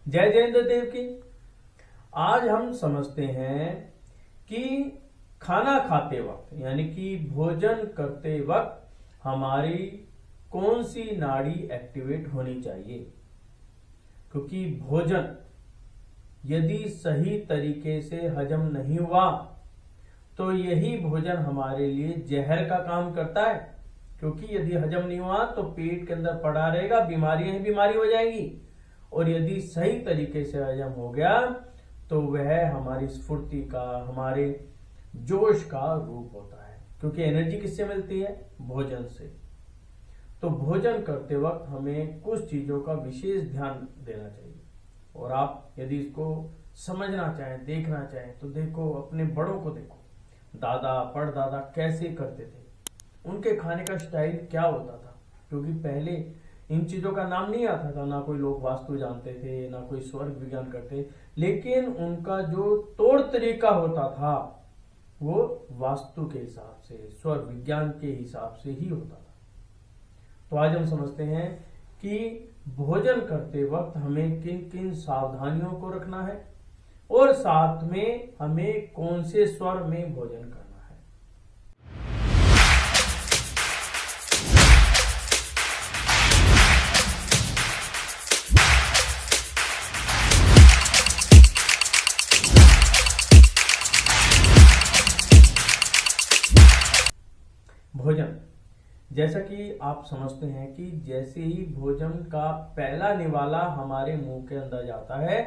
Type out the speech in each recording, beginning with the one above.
जय जयेंद्र देव की। आज हम समझते हैं कि खाना खाते वक्त यानी कि भोजन करते वक्त हमारी कौन सी नाड़ी एक्टिवेट होनी चाहिए, क्योंकि भोजन यदि सही तरीके से हजम नहीं हुआ तो यही भोजन हमारे लिए जहर का काम करता है। क्योंकि यदि हजम नहीं हुआ तो पेट के अंदर पड़ा रहेगा, बीमारियां ही बीमारी हो जाएंगी। और यदि सही तरीके से हजम हो गया तो वह हमारी स्फूर्ति का, हमारे जोश का रूप होता है। क्योंकि एनर्जी किससे मिलती है? भोजन से। तो भोजन करते वक्त हमें कुछ चीजों का विशेष ध्यान देना चाहिए। और आप यदि इसको समझना चाहें, देखना चाहें तो देखो, अपने बड़ों को देखो, दादा परदादा कैसे करते थे, उनके खाने का स्टाइल क्या होता था। क्योंकि पहले इन चीजों का नाम नहीं आता था, ना कोई लोग वास्तु जानते थे, ना कोई स्वर्ग विज्ञान करते, लेकिन उनका जो तौर तरीका होता था वो वास्तु के हिसाब से, स्वर्ग विज्ञान के हिसाब से ही होता था। तो आज हम समझते हैं कि भोजन करते वक्त हमें किन किन सावधानियों को रखना है और साथ में हमें कौन से स्वर में भोजन करना है। भोजन, जैसा कि आप समझते हैं कि जैसे ही भोजन का पहला निवाला हमारे मुंह के अंदर जाता है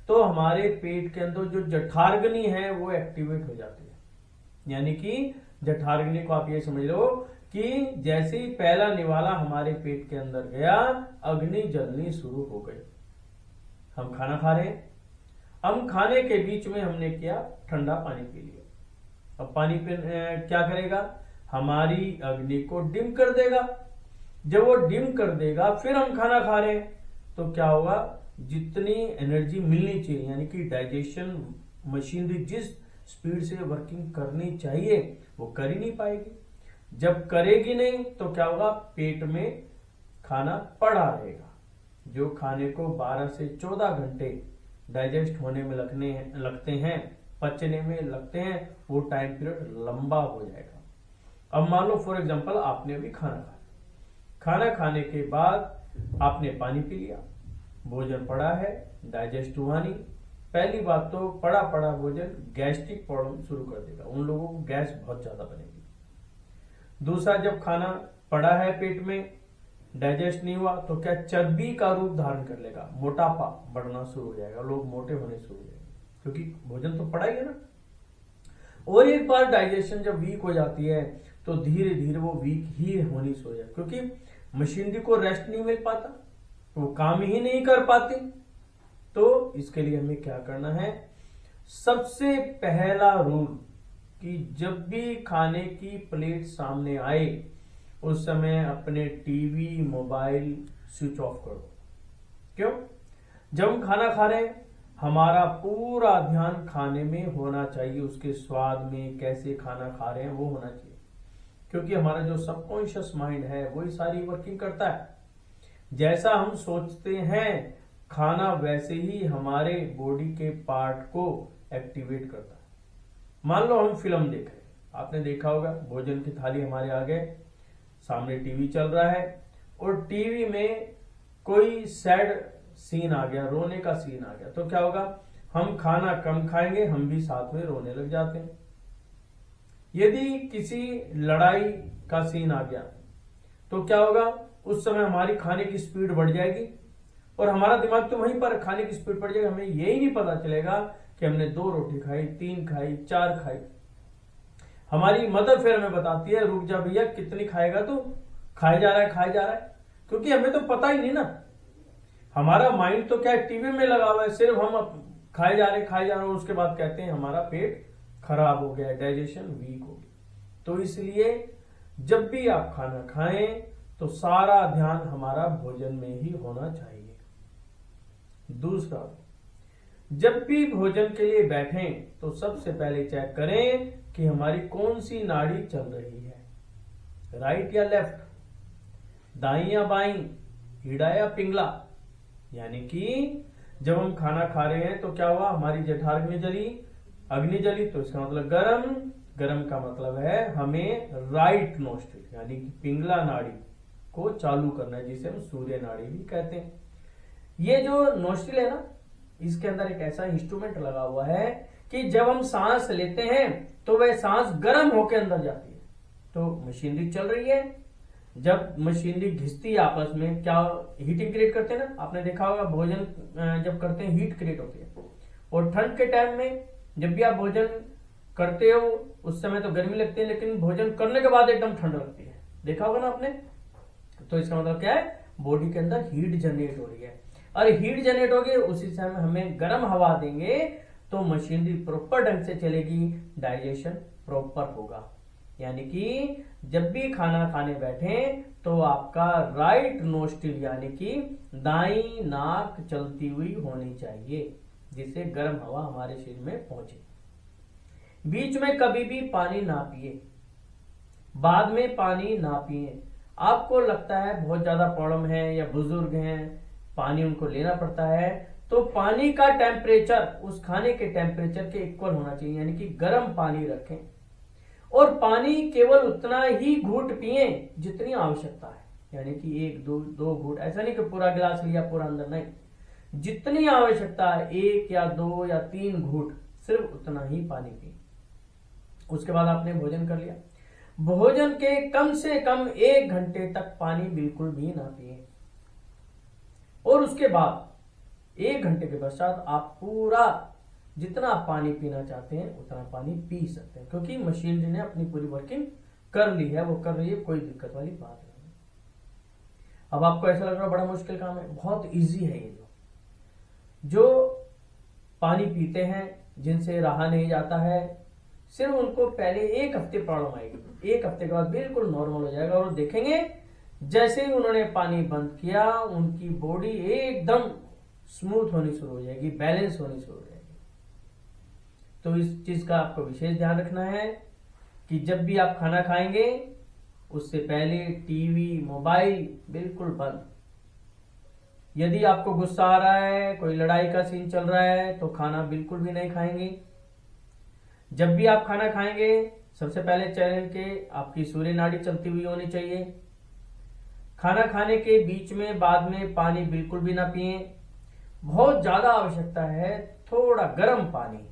तो हमारे पेट के अंदर जो जठराग्नि है वो एक्टिवेट हो जाती है। यानी कि जठराग्नि को आप ये समझ लो कि जैसे ही पहला निवाला हमारे पेट के अंदर गया, अग्नि जलनी शुरू हो गई। हम खाना खा रहे हैं, हम खाने के बीच में हमने किया ठंडा पानी पी लिया। अब पानी क्या करेगा? हमारी अग्नि को डिम कर देगा। जब वो डिम कर देगा फिर हम खाना खा रहे हैं तो क्या होगा? जितनी एनर्जी मिलनी चाहिए, यानी कि डाइजेशन मशीनरी जिस स्पीड से वर्किंग करनी चाहिए वो कर ही नहीं पाएगी। जब करेगी नहीं तो क्या होगा? पेट में खाना पड़ा रहेगा। जो खाने को 12 से 14 घंटे डाइजेस्ट होने में लगते हैं, पचने में लगते हैं, वो टाइम पीरियड लंबा हो जाएगा। अब मान लो फॉर एग्जांपल आपने अभी खाना खाया, खाना खाने के बाद आपने पानी पी लिया, भोजन पड़ा है, डाइजेस्ट हुआ नहीं। पहली बात तो पड़ा पड़ा भोजन गैस्ट्रिक प्रॉब्लम शुरू कर देगा, उन लोगों को गैस बहुत ज्यादा बनेगी। दूसरा, जब खाना पड़ा है पेट में, डाइजेस्ट नहीं हुआ तो क्या चर्बी का रूप धारण कर लेगा, मोटापा बढ़ना शुरू हो जाएगा, लोग मोटे होने शुरू हो जाएंगे, क्योंकि भोजन तो पड़ा ही है ना। और एक बार डाइजेशन जब वीक हो जाती है तो धीरे धीरे वो वीक ही होनी शुरू हो जाए, क्योंकि मशीनरी को रेस्ट नहीं मिल पाता, वो काम ही नहीं कर पाती। तो इसके लिए हमें क्या करना है? सबसे पहला रूल कि जब भी खाने की प्लेट सामने आए उस समय अपने टीवी मोबाइल स्विच ऑफ करो। क्यों? जब हम खाना खा रहे हैं हमारा पूरा ध्यान खाने में होना चाहिए, उसके स्वाद में, कैसे खाना खा रहे हैं वो होना चाहिए। क्योंकि हमारा जो सबकॉन्शियस माइंड है वही सारी वर्किंग करता है। जैसा हम सोचते हैं खाना वैसे ही हमारे बॉडी के पार्ट को एक्टिवेट करता है। मान लो हम फिल्म देख रहे हैं, आपने देखा होगा, भोजन की थाली हमारे आगे, सामने टीवी चल रहा है और टीवी में कोई सैड सीन आ गया, रोने का सीन आ गया, तो क्या होगा? हम खाना कम खाएंगे, हम भी साथ में रोने लग जाते हैं। यदि किसी लड़ाई का सीन आ गया तो क्या होगा? उस समय हमारी खाने की स्पीड बढ़ जाएगी और हमारा दिमाग तो वहीं पर, खाने की स्पीड बढ़ जाएगी, हमें यही नहीं पता चलेगा कि हमने 2 रोटी खाई, 3 खाई, 4 खाई। हमारी मदर फिर हमें बताती है, रुक जा भैया, कितनी खाएगा तू? खाए जा रहा है, खाए जा रहा है। क्योंकि हमें तो पता ही नहीं ना, हमारा माइंड तो क्या टीवी में लगा हुआ है, सिर्फ हम खाए जा रहे हैं, और उसके बाद कहते हैं हमारा पेट खराब हो गया, डाइजेशन वीक हो गया। तो इसलिए जब भी आप खाना खाएं तो सारा ध्यान हमारा भोजन में ही होना चाहिए। दूसरा, जब भी भोजन के लिए बैठें तो सबसे पहले चेक करें कि हमारी कौन सी नाड़ी चल रही है, राइट या लेफ्ट, दाई या बाई, ईड़ा या पिंगला। यानी कि जब हम खाना खा रहे हैं तो क्या हुआ, हमारी जठराग्नि जली, अग्नि जली, तो इसका मतलब गर्म, गर्म का मतलब है हमें राइट नोस्ट्रिल यानी कि पिंगला नाड़ी को चालू करना है, जिसे हम सूर्य नाड़ी भी कहते हैं। ये जो नोस्ट्रिल है ना, इसके अंदर एक ऐसा इंस्ट्रूमेंट लगा हुआ है कि जब हम सांस लेते हैं तो वह सांस गर्म होकर अंदर जाती है। तो मशीनरी चल रही है, जब मशीनरी घिसती है आपस में, क्या हीटिंग क्रिएट करते हैं ना, आपने देखा होगा भोजन जब करते हैं हीट क्रिएट होती है। और ठंड के टाइम में जब भी आप भोजन करते हो उस समय तो गर्मी लगती है, लेकिन भोजन करने के बाद एकदम ठंड लगती है, देखा होगा ना आपने। तो इसका मतलब क्या है, बॉडी के अंदर हीट जनरेट हो रही है, और हीट जनरेट होगी, उसी समय हमें गर्म हवा देंगे तो मशीनरी प्रॉपर ढंग से चलेगी, डाइजेशन प्रॉपर होगा। यानी कि जब भी खाना खाने बैठे तो आपका राइट नोस्ट्रिल यानी कि दाईं नाक चलती हुई होनी चाहिए, जिससे गर्म हवा हमारे शरीर में पहुंचे। बीच में कभी भी पानी ना पिए, बाद में पानी ना पिए। आपको लगता है बहुत ज्यादा प्रॉब्लम है या बुजुर्ग हैं, पानी उनको लेना पड़ता है, तो पानी का टेम्परेचर उस खाने के टेम्परेचर के इक्वल होना चाहिए, यानी कि गर्म पानी रखें, और पानी केवल उतना ही घूंट पिए जितनी आवश्यकता है, यानी कि 1-2 घूंट, ऐसा नहीं कि पूरा गिलास लिया पूरा अंदर, नहीं, जितनी आवश्यकता है 1 या 2 या 3 घूंट, सिर्फ उतना ही पानी पिए। उसके बाद आपने भोजन कर लिया, भोजन के कम से कम 1 घंटे तक पानी बिल्कुल भी ना पिए, और उसके बाद 1 घंटे के पश्चात आप पूरा जितना आप पानी पीना चाहते हैं उतना पानी पी सकते हैं, क्योंकि मशीनरी ने अपनी पूरी वर्किंग कर ली है, वो कर रही है, कोई दिक्कत वाली बात नहीं। अब आपको ऐसा लग रहा है बड़ा मुश्किल काम है, बहुत इजी है ये। जो पानी पीते हैं जिनसे रहा नहीं जाता है, सिर्फ उनको पहले 1 हफ्ते प्रॉब्लम आएगी, 1 हफ्ते के बाद बिल्कुल नॉर्मल हो जाएगा, और देखेंगे जैसे ही उन्होंने पानी बंद किया उनकी बॉडी एकदम स्मूथ होनी शुरू हो जाएगी, बैलेंस होनी शुरू हो जाएगी। तो इस चीज का आपको विशेष ध्यान रखना है कि जब भी आप खाना खाएंगे उससे पहले टीवी, मोबाइल बिल्कुल बंद। यदि आपको गुस्सा आ रहा है, कोई लड़ाई का सीन चल रहा है, तो खाना बिल्कुल भी नहीं खाएंगे। जब भी आप खाना खाएंगे सबसे पहले चरण के आपकी सूर्य नाड़ी चलती हुई होनी चाहिए। खाना खाने के बीच में, बाद में पानी बिल्कुल भी ना पिए। बहुत ज्यादा आवश्यकता है थोड़ा गर्म पानी,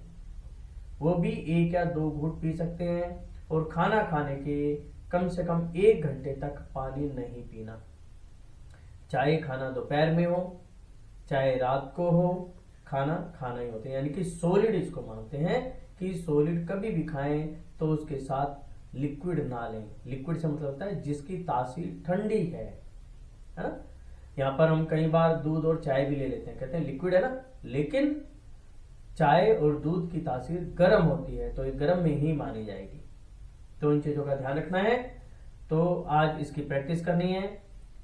वो भी 1 या 2 घूंट पी सकते हैं, और खाना खाने के कम से कम 1 घंटे तक पानी नहीं पीना। चाहे खाना दोपहर में हो चाहे रात को हो, खाना खाना ही होता है, यानी कि सॉलिड इसको मानते हैं कि सॉलिड कभी भी खाएं तो उसके साथ लिक्विड ना लें। लिक्विड से मतलब होता है जिसकी तासीर ठंडी है ना। यहाँ पर हम कई बार दूध और चाय भी ले लेते हैं, कहते हैं लिक्विड है ना, लेकिन चाय और दूध की तासीर गर्म होती है, तो ये गर्म में ही मानी जाएगी। तो इन चीजों का ध्यान रखना है। तो आज इसकी प्रैक्टिस करनी है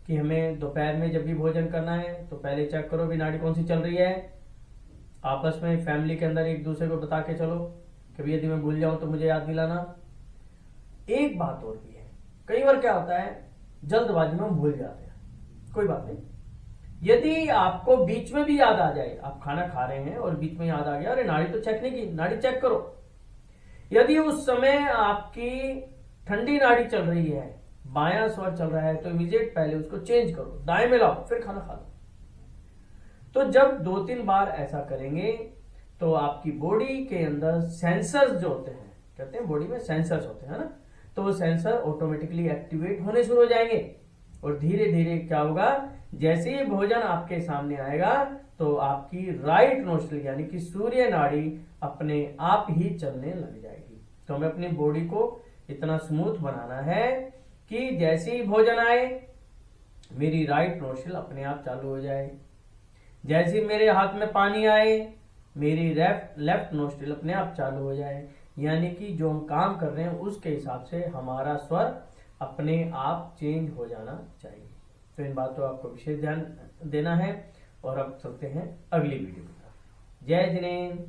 कि हमें दोपहर में जब भी भोजन करना है तो पहले चेक करो भी नाड़ी कौन सी चल रही है। आपस में फैमिली के अंदर एक दूसरे को बता के चलो, कभी यदि मैं भूल जाऊं तो मुझे याद दिलाना। एक बात और भी है, कई बार क्या होता है जल्दबाजी में हम भूल जाते हैं, कोई बात नहीं, यदि आपको बीच में भी याद आ जाए, आप खाना खा रहे हैं और बीच में याद आ गया अरे नाड़ी तो चेक नहीं की, नाड़ी चेक करो। यदि उस समय आपकी ठंडी नाड़ी चल रही है, बायां स्वर चल रहा है, तो इमीडिएट पहले उसको चेंज करो, दाएं में लाओ, फिर खाना खा लो। तो जब 2-3 बार ऐसा करेंगे तो आपकी बॉडी के अंदर सेंसर्स जो होते हैं, कहते हैं बॉडी में सेंसर्स होते हैं ना, तो वो सेंसर ऑटोमेटिकली एक्टिवेट होने शुरू हो जाएंगे, और धीरे धीरे क्या होगा, जैसे ही भोजन आपके सामने आएगा तो आपकी राइट नोस्ट्रिल यानी कि सूर्य नाड़ी अपने आप ही चलने लग जाएगी। तो हमें अपनी बॉडी को इतना स्मूथ बनाना है कि जैसे ही भोजन आए मेरी राइट नोस्ट्रिल अपने आप चालू हो जाए, जैसे मेरे हाथ में पानी आए मेरी लेफ्ट नोस्ट्रिल अपने आप चालू हो जाए। यानी कि जो हम काम कर रहे हैं उसके हिसाब से हमारा स्वर अपने आप चेंज हो जाना चाहिए। तो इन बातों को आपको विशेष ध्यान देना है। और अब चलते हैं अगली वीडियो में। जय जिनेन्द्र।